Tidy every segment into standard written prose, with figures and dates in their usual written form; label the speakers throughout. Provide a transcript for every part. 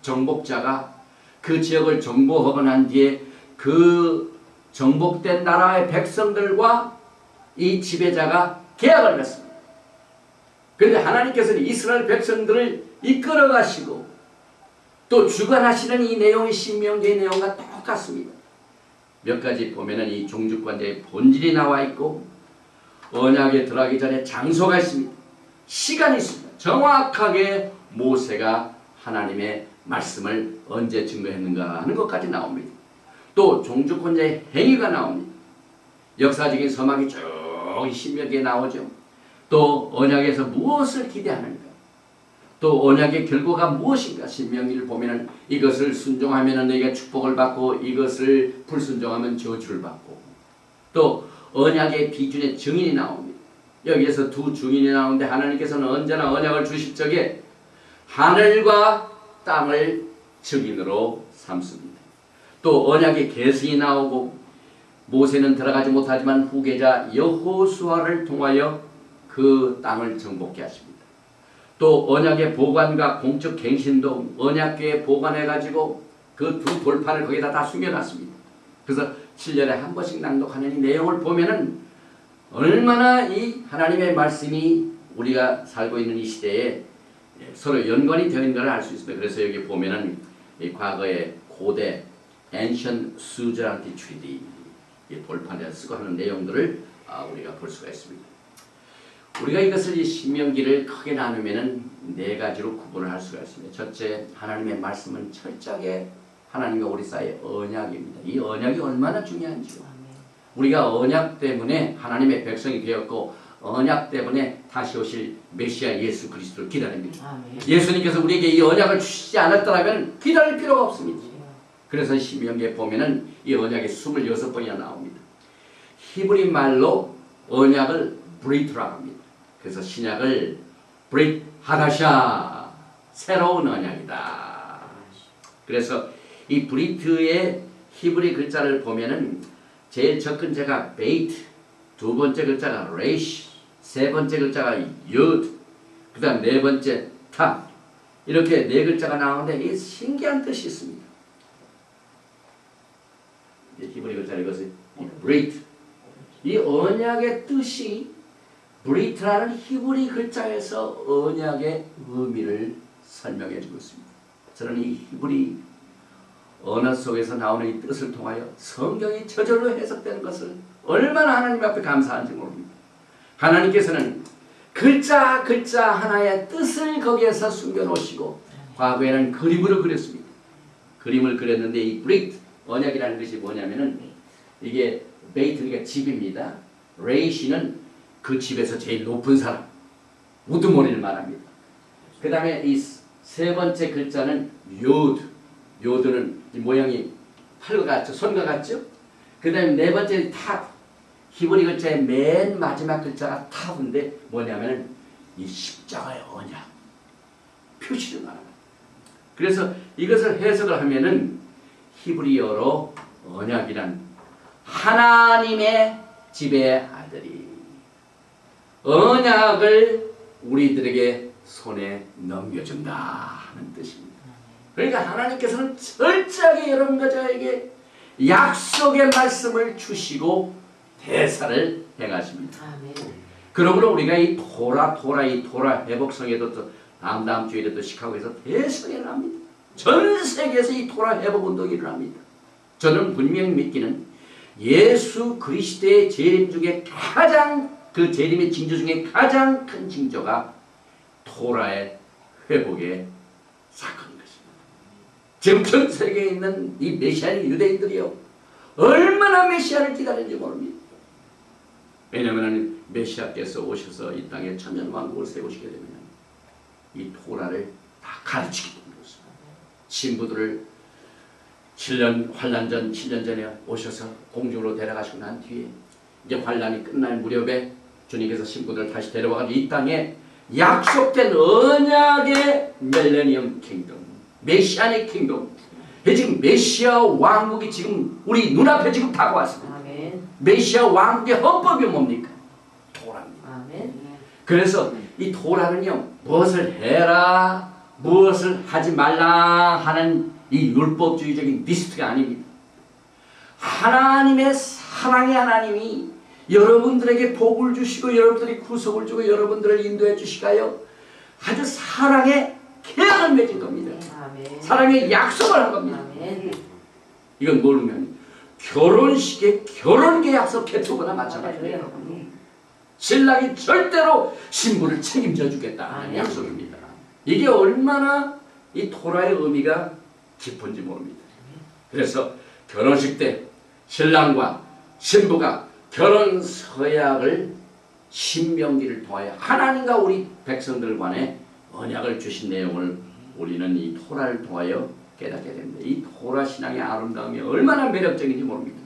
Speaker 1: 정복자가 그 지역을 정복하고 난 뒤에 그 정복된 나라의 백성들과 이 지배자가 계약을 맺습니다. 그런데 하나님께서는 이스라엘 백성들을 이끌어 가시고 또 주관하시는 이 내용이 신명기의 내용과 똑같습니다. 몇 가지 보면은 이 종주권자의 본질이 나와 있고 언약에 들어가기 전에 장소가 있습니다. 시간이 있습니다. 정확하게 모세가 하나님의 말씀을 언제 증거했는가 하는 것까지 나옵니다. 또 종주권자의 행위가 나옵니다. 역사적인 서막이 쭉 신명기에 나오죠. 또 언약에서 무엇을 기대하는가, 또 언약의 결과가 무엇인가. 신명기를 보면은 이것을 순종하면 너희가 축복을 받고 이것을 불순종하면 저주를 받고, 또 언약의 비준의 증인이 나옵니다. 여기에서 두 증인이 나오는데 하나님께서는 언제나 언약을 주실 적에 하늘과 땅을 증인으로 삼습니다. 또 언약의 계승이 나오고 모세는 들어가지 못하지만 후계자 여호수아를 통하여 그 땅을 정복케 하십니다. 또 언약의 보관과 공적 갱신도 언약궤에 보관해가지고 그 두 돌판을 거기다 다 숨겨놨습니다. 그래서 7년에 한 번씩 낭독하는 이 내용을 보면은 얼마나 이 하나님의 말씀이 우리가 살고 있는 이 시대에 서로 연관이 되어 있는 걸 알 수 있습니다. 그래서 여기 보면은 이 과거의 고대 Ancient Suzerainty Treaty 이 돌판에 쓰고 하는 내용들을 우리가 볼 수가 있습니다. 우리가 이것을 이 신명기를 크게 나누면은 네 가지로 구분을 할 수가 있습니다. 첫째, 하나님의 말씀은 철저하게 하나님과 우리 사이의 언약입니다. 이 언약이 얼마나 중요한지요. 우리가 언약 때문에 하나님의 백성이 되었고 언약 때문에 다시 오실 메시아 예수 그리스도를 기다립니다. 예수님께서 우리에게 이 언약을 주시지 않았더라면 기다릴 필요가 없습니다. 그래서 신명기에 보면은 이 언약이 26번이나 나옵니다. 히브리 말로 언약을 브리트라고 합니다. 그래서 신약을 브릿 하다샤, 새로운 언약이다. 그래서 이 브리트의 히브리 글자를 보면은 제일 첫 글자가 베이트, 두 번째 글자가 레이시, 세 번째 글자가 유드, 그 다음 네 번째 타, 이렇게 네 글자가 나오는데 이 신기한 뜻이 있습니다. 히브리 글자를 이것을 브리트, 이 언약의 뜻이 브리트라는 히브리 글자에서 언약의 의미를 설명해 주고 있습니다. 저는 이 히브리 언어 속에서 나오는 이 뜻을 통하여 성경이 저절로 해석되는 것을 얼마나 하나님 앞에 감사한지 모릅니다. 하나님께서는 글자 하나의 뜻을 거기에서 숨겨놓으시고 과거에는 그림으로 그렸습니다. 그림을 그렸는데 이 브리트, 언약이라는 것이 뭐냐면은 이게 베이트가 집입니다. 레이시는 그 집에서 제일 높은 사람, 우두머리를 말합니다. 그 다음에 이 세 번째 글자는 요드, 요드는 이 모양이 팔과 같죠, 손과 같죠. 그 다음에 네 번째 탑, 히브리 글자의 맨 마지막 글자가 탑인데 뭐냐면 이 십자가의 언약, 표시를 말합니다. 그래서 이것을 해석을 하면은 히브리어로 언약이란 하나님의 지배의 아들이 언약을 우리들에게 손에 넘겨준다 하는 뜻입니다. 그러니까 하나님께서는 철저하게 여러분과 저에게 약속의 말씀을 주시고 대사를 행하십니다. 그러므로 우리가 이 토라 회복성에도 또 다음 주일에 또 시카고에서 대성회를 합니다. 전 세계에서 이 토라 회복 운동이 일어납니다. 저는 분명히 믿기는 예수 그리스도의 재림 중에 가장 그 재림의 징조 중에 가장 큰 징조가 토라의 회복의 사건인 것입니다. 지금 전 세계에 있는 이 메시아인 유대인들이요 얼마나 메시아를 기다리는지 모릅니다. 왜냐하면 메시아께서 오셔서 이 땅에 천년왕국을 세우시게 되면 이 토라를 다 가르치기 때문에 그렇습니다. 신부들을 7년 환란 전 7년 전에 오셔서 공중으로 데려가시고 난 뒤에 이제 환란이 끝날 무렵에 주님께서 신부들을 다시 데려와서 이 땅에 약속된 언약의 밀레니엄 킹덤, 메시아닉 킹덤, 지금 메시아 왕국이 지금 우리 눈앞에 지금 다가왔습니다. 아멘. 메시아 왕국의 헌법이 뭡니까? 토라입니다. 아멘. 그래서 이 토라는요 무엇을 해라 무엇을 하지 말라 하는 이 율법주의적인 리스트가 아닙니다. 하나님의 사랑의 하나님이 여러분들에게 복을 주시고 여러분들이 구속을 주고 여러분들을 인도해 주시가요 아주 사랑의 계약을 맺은 겁니다.
Speaker 2: 아멘.
Speaker 1: 사랑의 약속을 한 겁니다.
Speaker 2: 아멘.
Speaker 1: 이건 모르면 결혼식에 결혼계약서 개토거나 마찬가지예요. 신랑이 절대로 신부를 책임져 주겠다는 약속입니다. 이게 얼마나 이 토라의 의미가 깊은지 모릅니다. 그래서 결혼식 때 신랑과 신부가 결혼 서약을 신명기를 통하여 하나님과 우리 백성들 간에 언약을 주신 내용을 우리는 이 토라를 통하여 깨닫게 됩니다. 이 토라 신앙의 아름다움이 얼마나 매력적인지 모릅니다.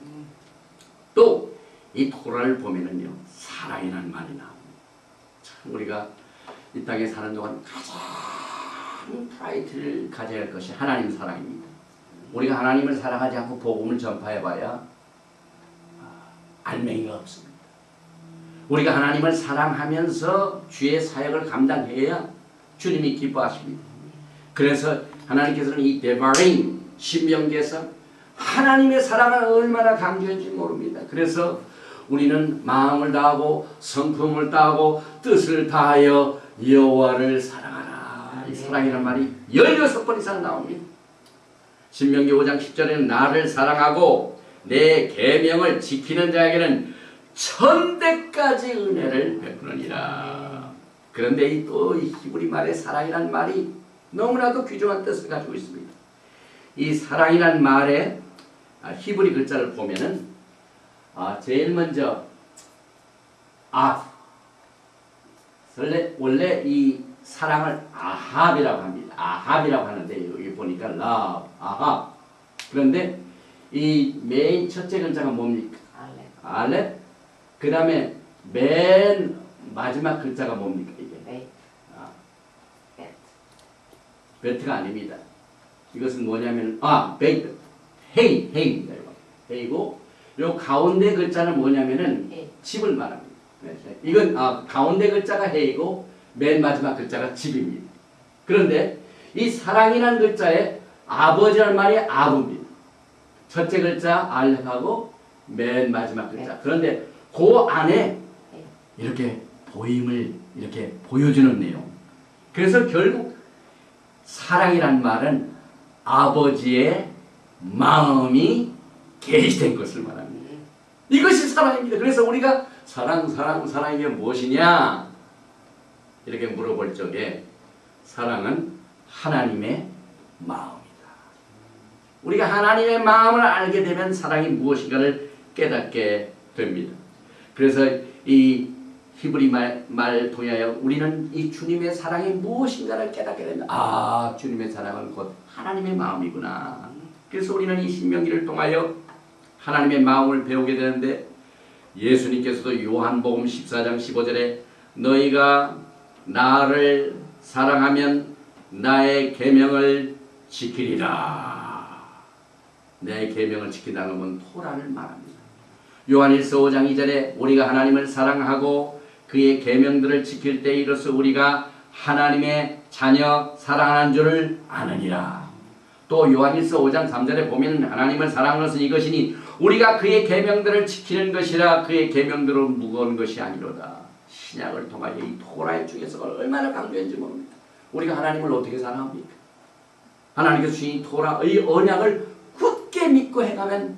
Speaker 1: 또 이 토라를 보면은요 사랑이라는 말이 나옵니다. 참 우리가 이 땅에 사는 동안 가장 프라이트를 가져야 할 것이 하나님 사랑입니다. 우리가 하나님을 사랑하지 않고 복음을 전파해봐야 알맹이가 없습니다. 우리가 하나님을 사랑하면서 주의 사역을 감당해야 주님이 기뻐하십니다. 그래서 하나님께서는 이 데바링 신명기에서 하나님의 사랑을 얼마나 강조했는지 모릅니다. 그래서 우리는 마음을 다하고 성품을 다하고 뜻을 다하여 여호와를 사랑하라. 이 사랑이라는 말이 16번 이상 나옵니다. 신명기 5장 10절에는 나를 사랑하고 내 계명을 지키는 자에게는 천대까지 은혜를 베푸느니라. 그런데 이 또 이 히브리 말의 사랑이라는 말이 너무나도 귀중한 뜻을 가지고 있습니다. 이 사랑이라는 말의 히브리 글자를 보면은 제일 먼저 원래 이 사랑을 아합이라고 합니다. 아합이라고 하는데 여기 보니까 love, 아합. 그런데 이 메인 첫째 글자가 뭡니까? 알렙. 그 다음에 맨 마지막 글자가 뭡니까? 이게 베트가 아닙니다. 이것은 뭐냐면 베이트, 헤이입니다. 헤이고 요 가운데 글자는 뭐냐면은 집을 말합니다. 이건 가운데 글자가 헤이고 맨 마지막 글자가 집입니다. 그런데 이 사랑이라는 글자에 아버지라는 말이 아부입니다. 첫째 글자 알렙하고 맨 마지막 글자. 그런데 그 안에 이렇게 보임을 이렇게 보여주는 내용. 그래서 결국 사랑이란 말은 아버지의 마음이 계시된 것을 말합니다. 이것이 사랑입니다. 그래서 우리가 사랑이 무엇이냐? 이렇게 물어볼 적에 사랑은 하나님의 마음이다. 우리가 하나님의 마음을 알게 되면 사랑이 무엇인가를 깨닫게 됩니다. 그래서 이 히브리 말 통하여 우리는 이 주님의 사랑이 무엇인가를 깨닫게 됩니다. 주님의 사랑은 곧 하나님의 마음이구나. 그래서 우리는 이 신명기를 통하여 하나님의 마음을 배우게 되는데 예수님께서도 요한복음 14장 15절에 너희가 나를 사랑하면 나의 계명을 지키리라. 내 계명을 지킨다는 건 토라를 말합니다. 요한일서 5장 2절에 우리가 하나님을 사랑하고 그의 계명들을 지킬 때 이로써 우리가 하나님의 자녀 사랑하는 줄을 아느니라. 또 요한일서 5장 3절에 보면 하나님을 사랑하는 것은 이것이니 우리가 그의 계명들을 지키는 것이라. 그의 계명들은 무거운 것이 아니로다. 신약을 통하여 이 토라의 중에서 얼마나 강조했는지 모릅니다. 우리가 하나님을 어떻게 사랑합니까? 하나님께서 주신 이 토라의 언약을 굳게 믿고 행하면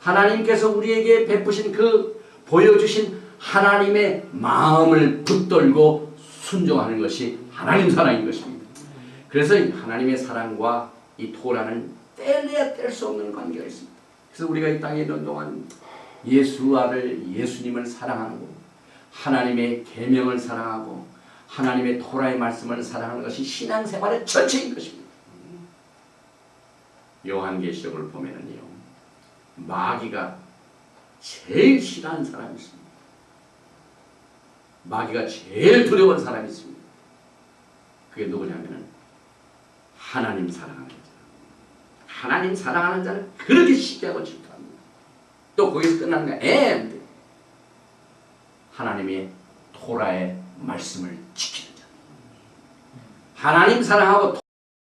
Speaker 1: 하나님께서 우리에게 베푸신 보여주신 하나님의 마음을 붙들고 순종하는 것이 하나님 사랑인 것입니다. 그래서 하나님의 사랑과 이 토라는 뗄래야 뗄 수 없는 관계가 있습니다. 그래서 우리가 이 땅에 있는 동안 예수님을 사랑하고 하나님의 계명을 사랑하고 하나님의 토라의 말씀을 사랑하는 것이 신앙생활의 전체인 것입니다. 요한계시록을 보면은요, 마귀가 제일 싫어하는 사람이 있습니다. 마귀가 제일 두려운 사람이 있습니다. 그게 누구냐면은 하나님 사랑하는 자. 하나님 사랑하는 자는 그렇게 쉽게 하고 질투합니다. 또 거기서 끝나는 거야. 하나님의 토라의 말씀을 지키는 자. 하나님 사랑하고